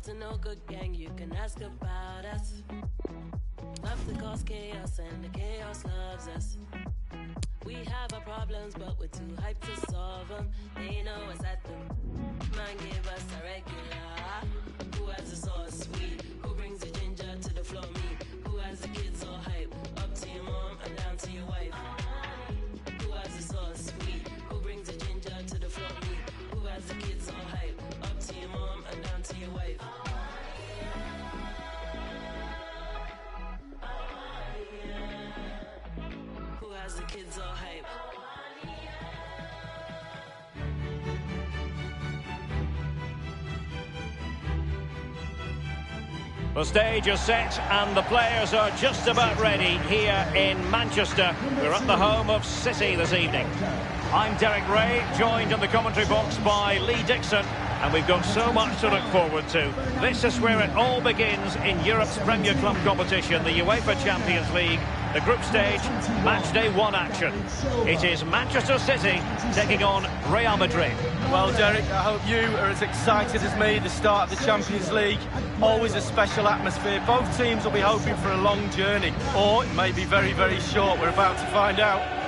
to no good gang, you can ask about us. Love to cause chaos and the chaos loves us. We have our problems, but we're too hyped to solve them. They know us at them. Man gave us a regular. Who has the sauce sweet? Who brings the ginger to the floor? Me. Who has the kids all hype? Up to your mom and down to your wife. Who has the sauce sweet? Who brings the ginger to the floor? Me. Who has the kids all hype? Up to your mom and down to your wife. Who has the kids all hype? The stage is set and the players are just about ready here in Manchester. We're at the home of City this evening. I'm Derek Ray, joined in the commentary box by Lee Dixon, and we've got so much to look forward to. This is where it all begins in Europe's Premier Club competition, the UEFA Champions League, the group stage, match day 1 action. It is Manchester City taking on Real Madrid. Well, Derek, I hope you are as excited as me. The start of the Champions League, always a special atmosphere. Both teams will be hoping for a long journey, or it may be very, very short. We're about to find out.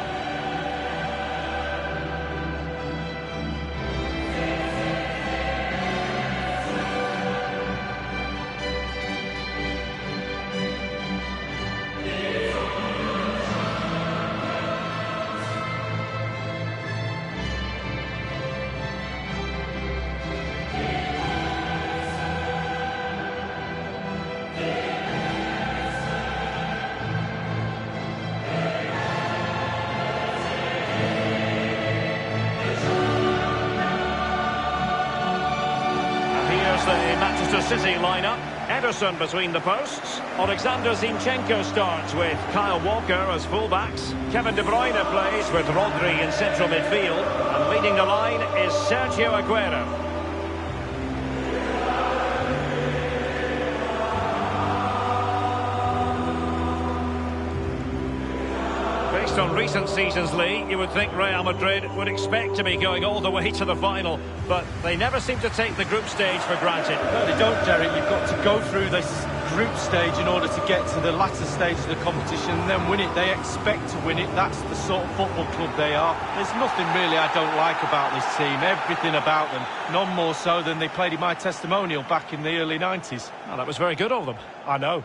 The Manchester City lineup. Ederson between the posts. Alexander Zinchenko starts with Kyle Walker as fullbacks. Kevin De Bruyne plays with Rodri in central midfield. And leading the line is Sergio Aguero. Based on recent seasons, Lee, you would think Real Madrid would expect to be going all the way to the final, but they never seem to take the group stage for granted. No, they don't, Derek. You've got to go through this group stage in order to get to the latter stage of the competition and then win it. They expect to win it. That's the sort of football club they are. There's nothing really I don't like about this team. Everything about them. None more so than they played in my testimonial back in the early 90s. Oh, that was very good of them. I know.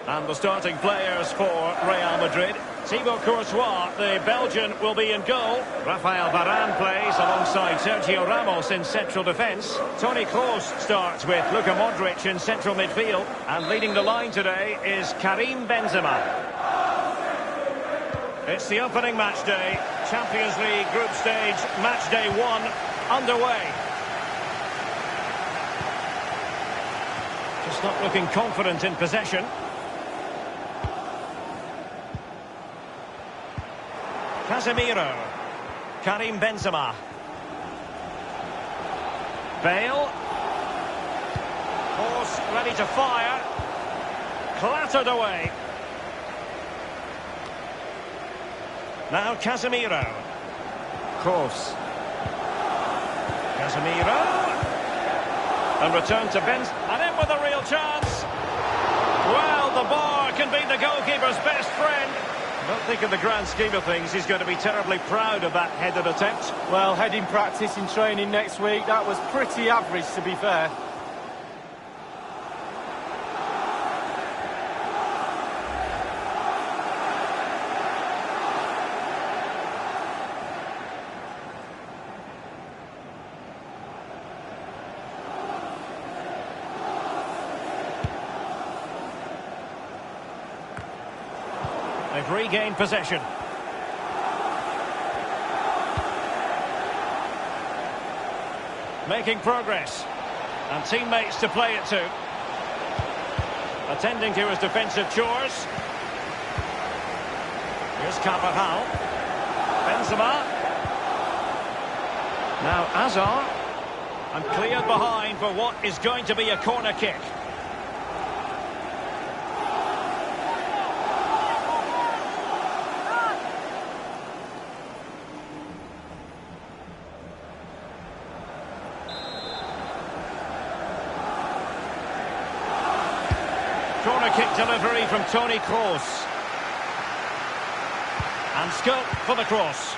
And the starting players for Real Madrid. Thibaut Courtois, the Belgian, will be in goal. Rafael Varane plays alongside Sergio Ramos in central defence. Toni Kroos starts with Luka Modric in central midfield. And leading the line today is Karim Benzema. It's the opening match day. Champions League group stage, match day 1, underway. Just not looking confident in possession. Casemiro. Karim Benzema. Bale. Horse ready to fire. Clattered away. Now Casemiro. Kroos. Casemiro. And return to Benz. And in with a real chance. Well, the bar can be the goalkeeper's best friend. I don't think in the grand scheme of things he's going to be terribly proud of that headed attempt. Well, heading practice in training next week, that was pretty average, to be fair. They've regained possession. Making progress. And teammates to play it to. Attending to his defensive chores. Here's Carvajal. Benzema. Now Hazard. And cleared behind for what is going to be a corner kick. corner kick delivery from Toni Kroos. And scope for the cross.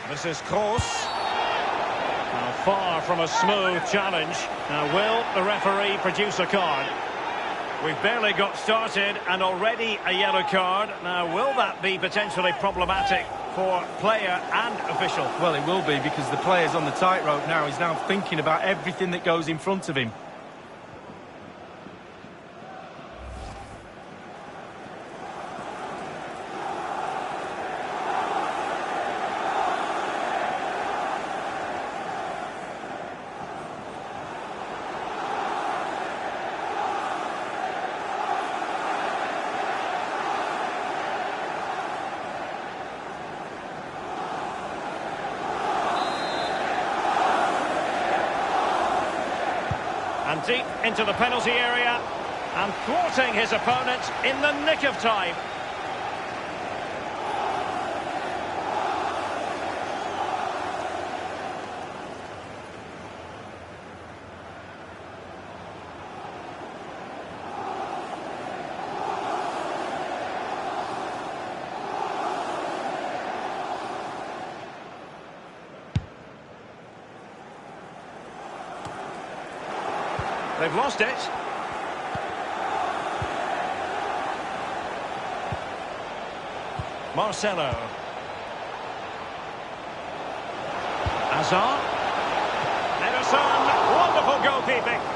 This is Kroos. Now far from a smooth challenge. Now will the referee produce a card? We've barely got started and already a yellow card. Now will that be potentially problematic for player and official? Well, it will be, because the player's on the tightrope now. He's now thinking about everything that goes in front of him. And deep into the penalty area, and thwarting his opponent in the nick of time. They've lost it. Marcelo. Hazard. Ederson. Wonderful goalkeeping.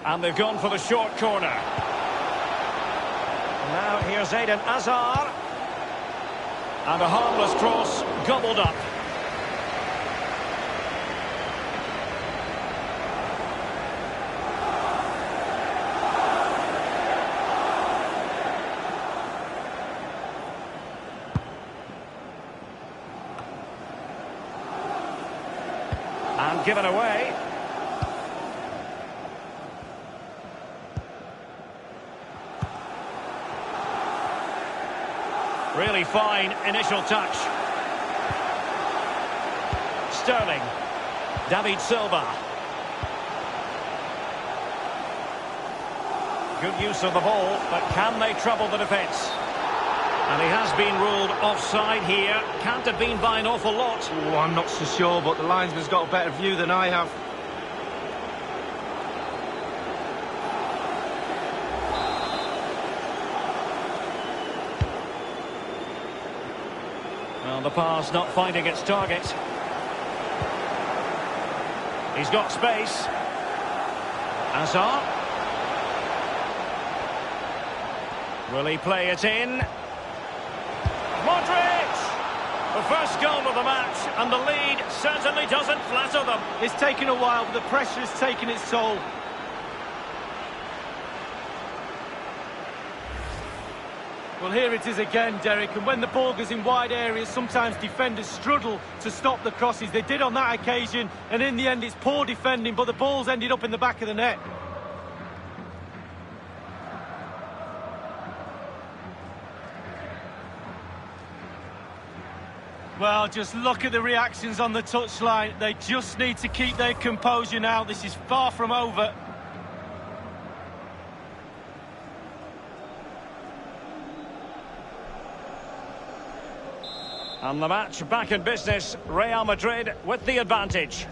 And they've gone for the short corner. Now here's Eden Hazard. And a harmless cross gobbled up. And given away. Really fine initial touch. Sterling. David Silva. Good use of the ball, but can they trouble the defence? And he has been ruled offside here. Can't have been by an awful lot. Oh, I'm not so sure, but the linesman's got a better view than I have. Well, the pass not finding its target. He's got space. Hazard. Will he play it in? Madrid! The first goal of the match, and the lead certainly doesn't flatter them. It's taken a while, but the pressure has taken its toll. Well, here it is again, Derek, and when the ball goes in wide areas, sometimes defenders struggle to stop the crosses. They did on that occasion, and in the end it's poor defending, but the ball's ended up in the back of the net. Well, just look at the reactions on the touchline. They just need to keep their composure now. This is far from over. And the match back in business. Real Madrid with the advantage.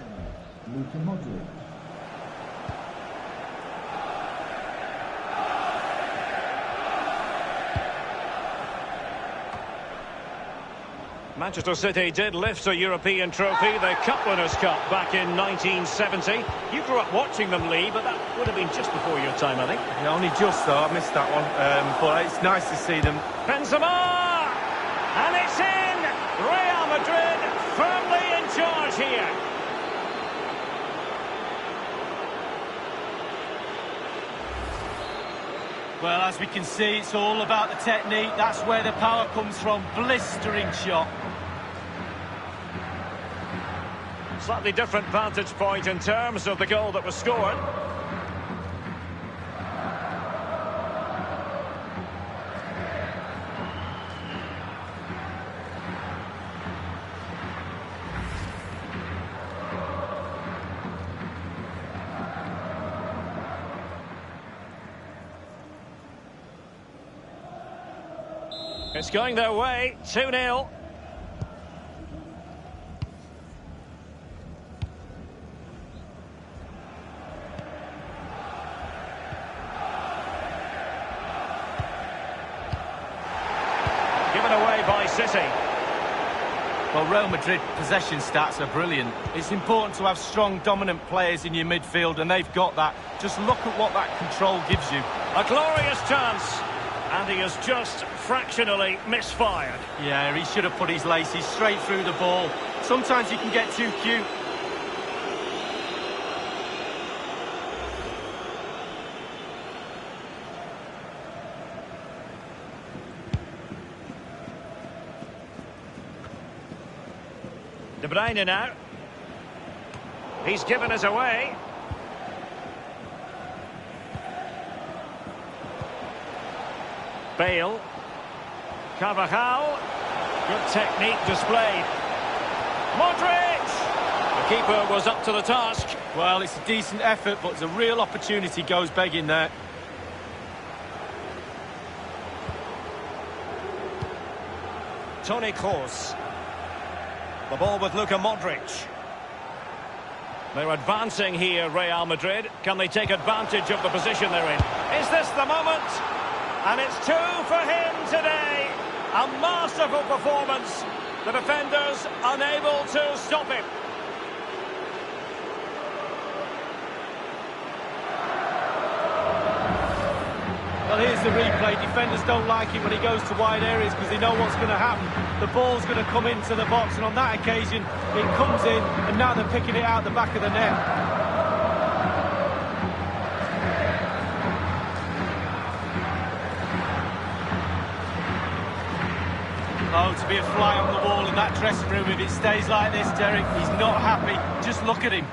Manchester City did lift a European trophy, the Cup Winners' Cup, back in 1970. You grew up watching them, Lee, but that would have been just before your time, I think. Yeah, only just, though. I missed that one. But it's nice to see them. Benzema! And it's in! Real Madrid firmly in charge here. Well, as we can see, it's all about the technique. That's where the power comes from. Blistering shot. Slightly different vantage point in terms of the goal that was scored. It's going their way, 2-0. Given away by City. Well, Real Madrid possession stats are brilliant. It's important to have strong, dominant players in your midfield, and they've got that. Just look at what that control gives you. A glorious chance. And he has just fractionally misfired. Yeah, he should have put his laces straight through the ball. Sometimes you can get too cute. De Bruyne now. He's given us away. Bale. Carvajal. Good technique displayed. Modric! The keeper was up to the task. Well, it's a decent effort, but the real opportunity goes begging there. Toni Kroos. The ball with Luka Modric. They're advancing here, Real Madrid. Can they take advantage of the position they're in? Is this the moment? And it's 2 for him today. A masterful performance. The defenders unable to stop him. Well, here's the replay. Defenders don't like it when he goes to wide areas because they know what's going to happen. The ball's going to come into the box, and on that occasion, it comes in, and now they're picking it out the back of the net. Oh, to be a fly on the wall in that dressing room if it stays like this, Derek. He's not happy. Just look at him.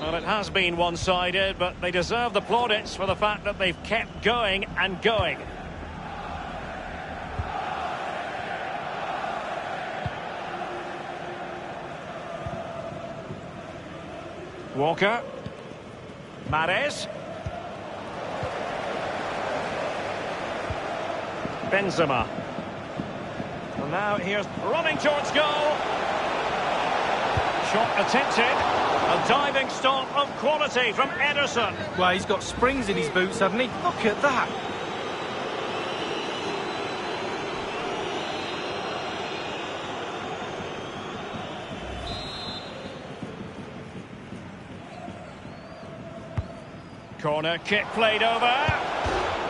Well, it has been one-sided, but they deserve the plaudits for the fact that they've kept going and going. Walker. Mahrez. Benzema. And now here's running towards goal. Shot attempted. A diving stop of quality from Ederson. Well, he's got springs in his boots, hasn't he? Look at that. Corner kick played over.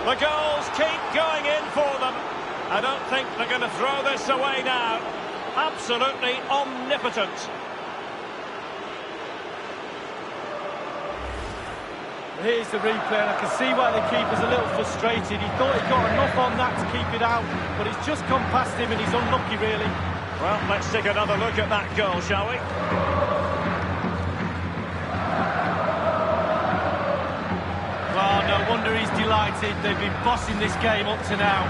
The goals keep going in for them. I don't think they're going to throw this away now. Absolutely omnipotent. Here's the replay, and I can see why the keeper's a little frustrated. He thought he got enough on that to keep it out, but it's just gone past him and he's unlucky, really. Well, let's take another look at that goal, shall we? Well, no wonder he's delighted. They've been bossing this game up to now.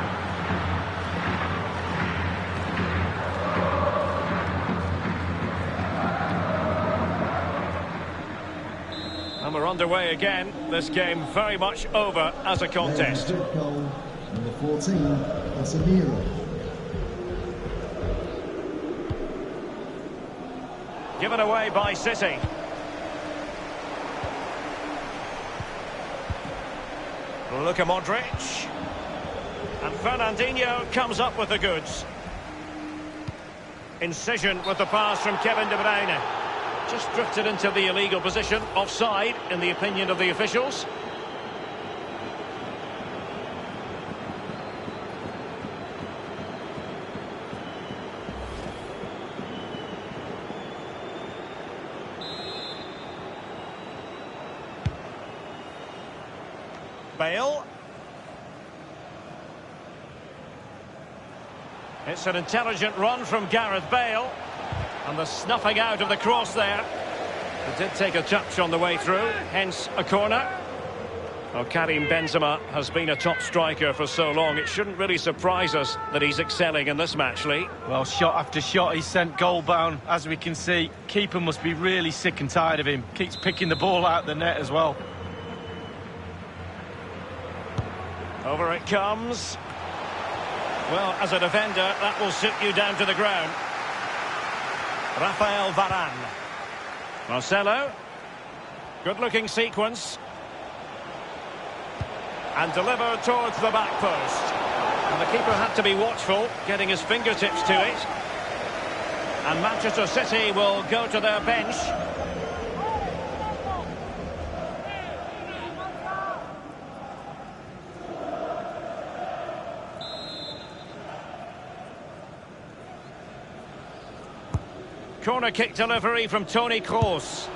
And we're underway again. This game very much over as a contest. Goal, number 14, Casemiro. Given away by City. Luka Modric. And Fernandinho comes up with the goods. Incision with the pass from Kevin De Bruyne. Just drifted into the illegal position, offside in the opinion of the officials. Bale. It's an intelligent run from Gareth Bale. And the snuffing out of the cross there. It did take a touch on the way through, hence a corner. Well, Karim Benzema has been a top striker for so long. It shouldn't really surprise us that he's excelling in this match, Lee. Well, shot after shot, he's sent goal bound, as we can see. Keeper must be really sick and tired of him. Keeps picking the ball out of the net as well. Over it comes. Well, as a defender, that will sit you down to the ground. Rafael Varane. Marcelo. Good-looking sequence. And delivered towards the back post. And the keeper had to be watchful, getting his fingertips to it. And Manchester City will go to their bench. Corner kick delivery from Toni Kroos.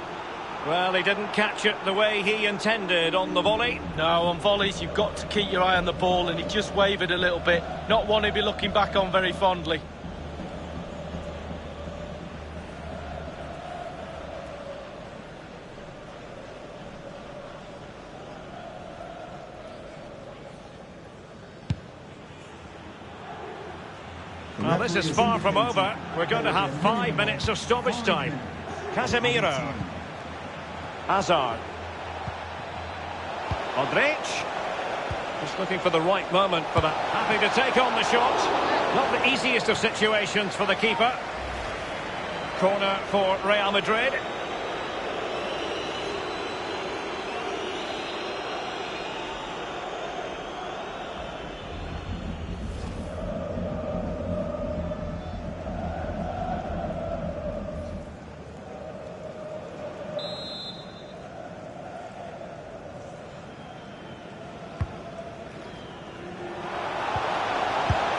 Well, he didn't catch it the way he intended on the volley. No, on volleys, you've got to keep your eye on the ball, and he just wavered a little bit. Not one he'd be looking back on very fondly. Well, this is far from over. We're going to have 5 minutes of stoppage time. Casemiro. Hazard. Madrid. Just looking for the right moment for that. Happy to take on the shot. Not the easiest of situations for the keeper. Corner for Real Madrid.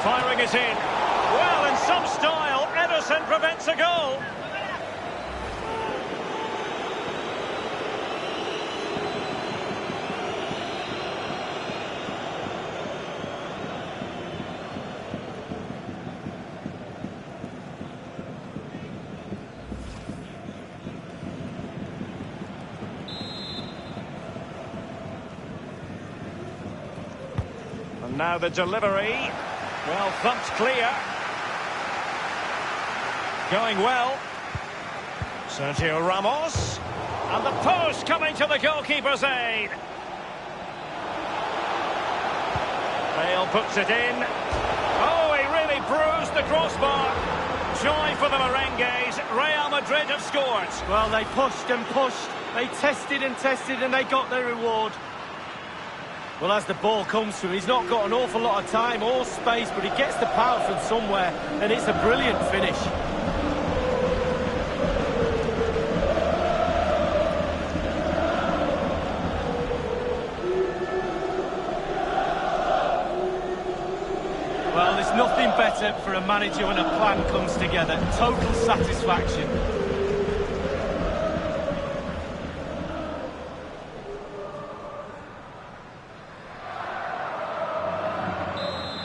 Firing it in. Well, in some style, Ederson prevents a goal. And now the delivery. Well, thumped clear. Going well. Sergio Ramos. And the post coming to the goalkeeper's aid. Bale puts it in. Oh, he really bruised the crossbar. Joy for the Merengues. Real Madrid have scored. Well, they pushed and pushed. They tested and tested, and they got their reward. Well, as the ball comes to him, he's not got an awful lot of time or space, but he gets the power from somewhere, and it's a brilliant finish. Well, there's nothing better for a manager when a plan comes together. Total satisfaction.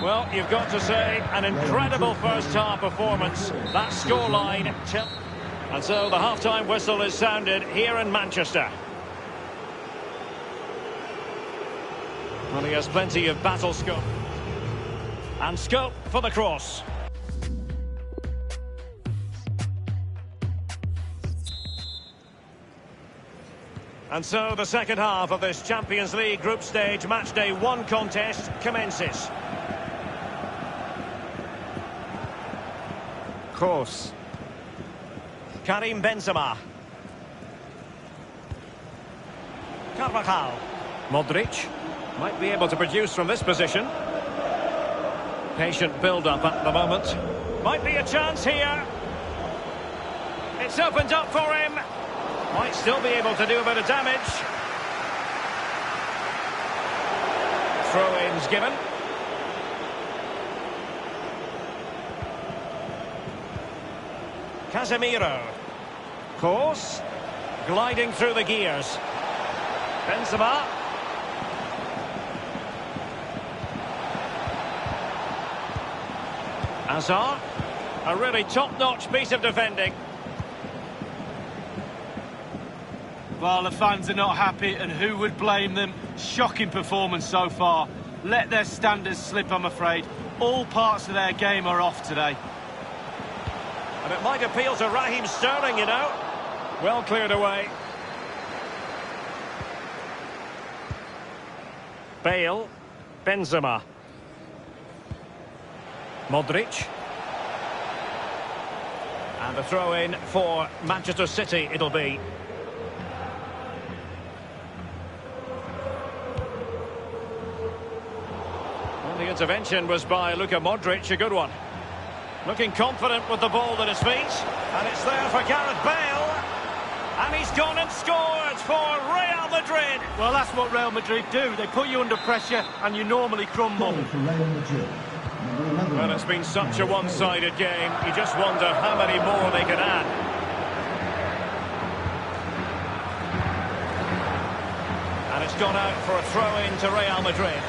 Well, you've got to say, an incredible first-half performance. That scoreline. And so the half-time whistle is sounded here in Manchester. Well, he has plenty of battle scope. And scope for the cross. And so the second half of this Champions League group stage matchday 1 contest commences. Kroos. Karim Benzema. Carvajal. Modric. Might be able to produce from this position. Patient build-up at the moment. Might be a chance here. It's opened up for him. Might still be able to do a bit of damage. Throw-ins given. Casemiro. Kroos. Gliding through the gears. Benzema. Hazard. A really top-notch piece of defending. Well, the fans are not happy, and who would blame them? Shocking performance so far. Let their standards slip, I'm afraid. All parts of their game are off today. And it might appeal to Raheem Sterling, you know. Well cleared away. Bale. Benzema. Modric. And a throw-in for Manchester City it'll be. Well, the intervention was by Luka Modric, a good one. Looking confident with the ball at his feet. And it's there for Gareth Bale. And he's gone and scored for Real Madrid. Well, that's what Real Madrid do. They put you under pressure and you normally crumble. For Real Madrid. Number 11. Well, it's been such a one-sided game. You just wonder how many more they can add. And it's gone out for a throw-in to Real Madrid.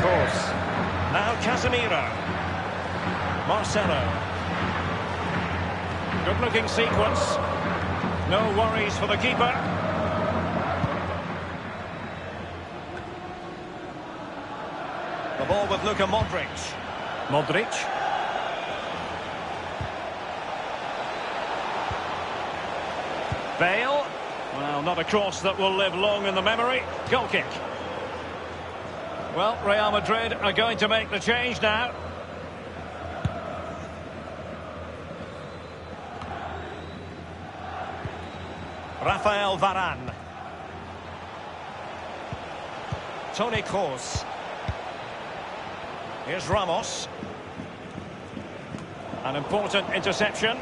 Course. Now Casemiro. Marcelo. Good-looking sequence. No worries for the keeper. The ball with Luka Modric. Modric. Bale. Well, not a cross that will live long in the memory. Goal kick. Well, Real Madrid are going to make the change now. Rafael Varane. Toni Kroos. Here's Ramos. An important interception.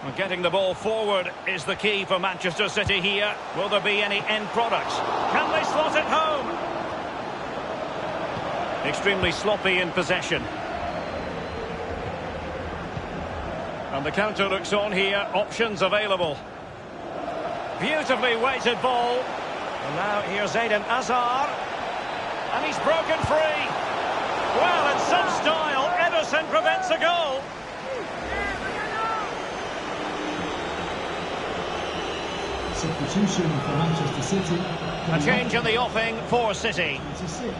Well, getting the ball forward is the key for Manchester City here. Will there be any end product? Can they slot it home? Extremely sloppy in possession. And the counter looks on here. Options available. Beautifully weighted ball. And now here's Eden Hazard. And he's broken free. Well, in some style, Ederson prevents a goal. Substitution for Manchester City. A change in the offing for City. 26,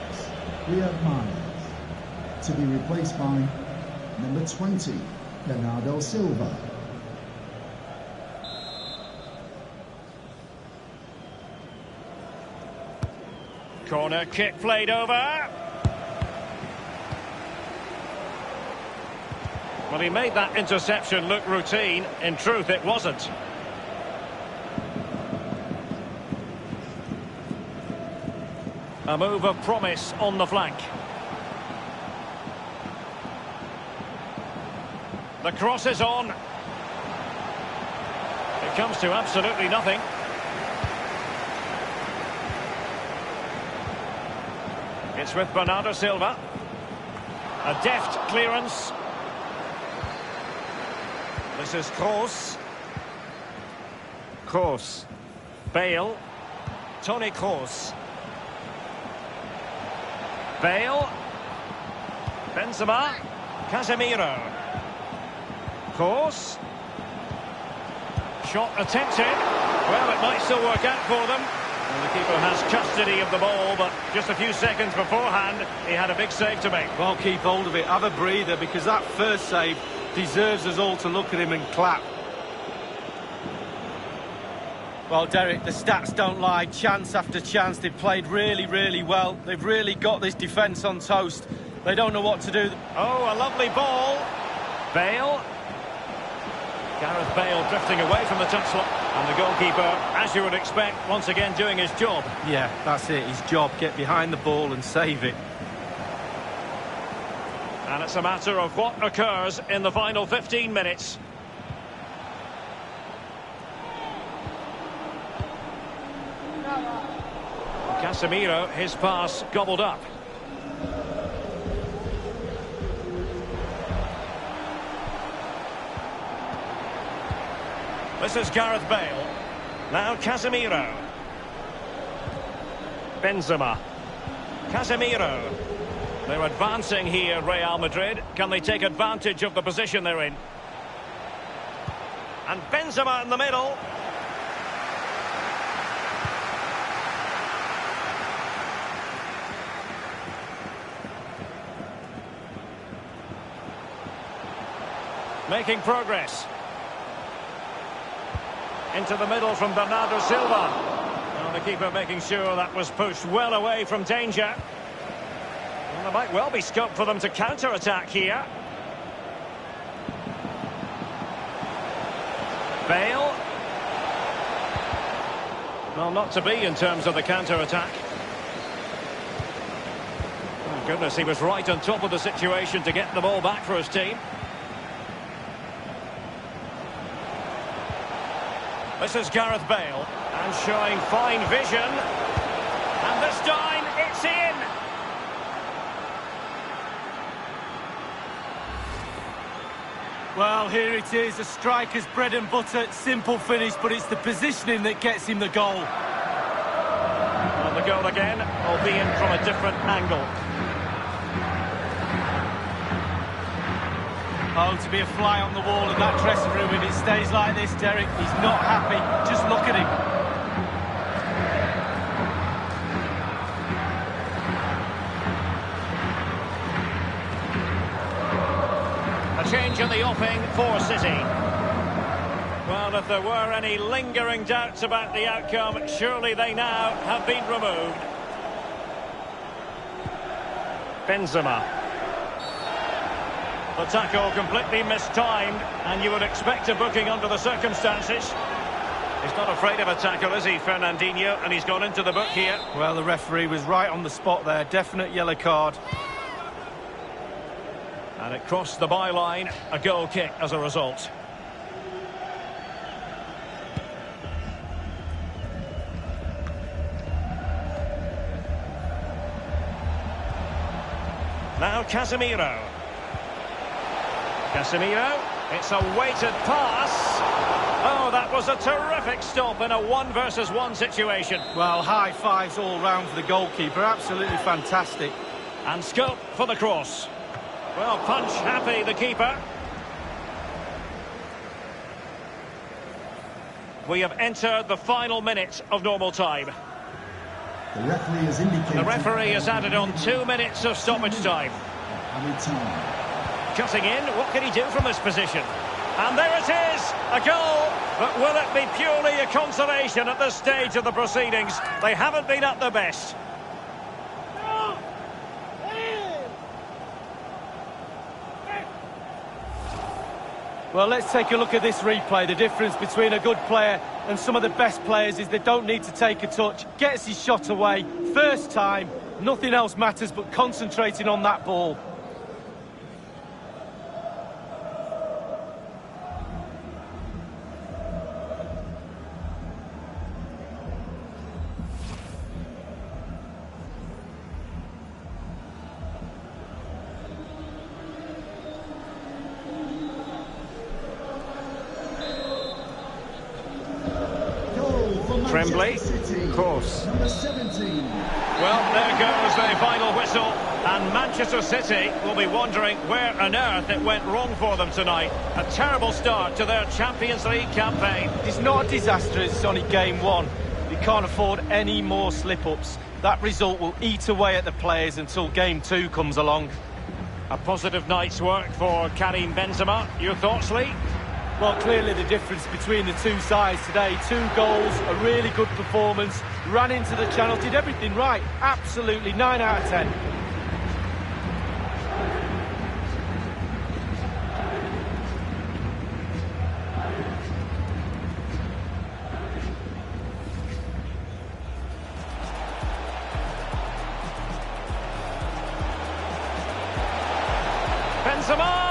Riyad Mahrez. To be replaced by number 20, Bernardo Silva. Corner kick played over. Well, he made that interception look routine. In truth, it wasn't. A move of promise on the flank. The cross is on. It comes to absolutely nothing. It's with Bernardo Silva. A deft clearance. This is Kroos. Kroos. Bale. Toni Kroos. Bale. Benzema. Casemiro. Kroos. Shot attempted. Well, it might still work out for them. And the keeper has custody of the ball, but just a few seconds beforehand, he had a big save to make. Well, keep hold of it. Have a breather, because that first save deserves us all to look at him and clap. Well, Derek, the stats don't lie. Chance after chance. They've played really, really well. They've really got this defence on toast. They don't know what to do. Oh, a lovely ball. Bale. Gareth Bale drifting away from the touchline. And the goalkeeper, as you would expect, once again doing his job. Yeah, that's it. His job. Get behind the ball and save it. And it's a matter of what occurs in the final 15 minutes. Casemiro, his pass gobbled up. This is Gareth Bale. Now Casemiro. Benzema. Casemiro. They're advancing here, Real Madrid. Can they take advantage of the position they're in? And Benzema in the middle. Making progress. Into the middle from Bernardo Silva. Well, the keeper making sure that was pushed well away from danger. Well, there might well be scope for them to counter-attack here. Bale. Well, not to be in terms of the counter-attack. Oh, goodness, he was right on top of the situation to get the ball back for his team. This is Gareth Bale, and showing fine vision. And this time, it's in! Well, here it is, a striker's bread and butter, simple finish, but it's the positioning that gets him the goal. Well, the goal again, albeit from a different angle. Oh, to be a fly on the wall in that dressing room if it stays like this, Derek. He's not happy. Just look at him. A change in the offing for City. Well, if there were any lingering doubts about the outcome, surely they now have been removed. Benzema. The tackle completely mistimed, and you would expect a booking under the circumstances. He's not afraid of a tackle, is he, Fernandinho? And he's gone into the book here. Well, the referee was right on the spot there. Definite yellow card. And it crossed the byline. A goal kick as a result. Now Casemiro. Casemiro, it's a weighted pass. Oh, that was a terrific stop in a 1-versus-1 situation. Well, high fives all round for the goalkeeper. Absolutely fantastic. And scope for the cross. Well, punch happy, the keeper. We have entered the final minute of normal time. The referee has indicated... The referee has added on 2 minutes of stoppage time. Cutting in, what can he do from this position? And there it is, a goal, but will it be purely a consolation at this stage of the proceedings? They haven't been at their best. Well, let's take a look at this replay. The difference between a good player and some of the best players is they don't need to take a touch. Gets his shot away, first time, nothing else matters but concentrating on that ball. Tremblay, of course. Number 17. Well, there goes the final whistle, and Manchester City will be wondering where on earth it went wrong for them tonight. A terrible start to their Champions League campaign. It's not a disaster, it's only game one. They can't afford any more slip-ups. That result will eat away at the players until game two comes along. A positive night's work for Karim Benzema. Your thoughts, Lee? Well, clearly the difference between the two sides today. 2 goals, a really good performance, ran into the channel, did everything right. Absolutely, 9 out of 10. Benzema!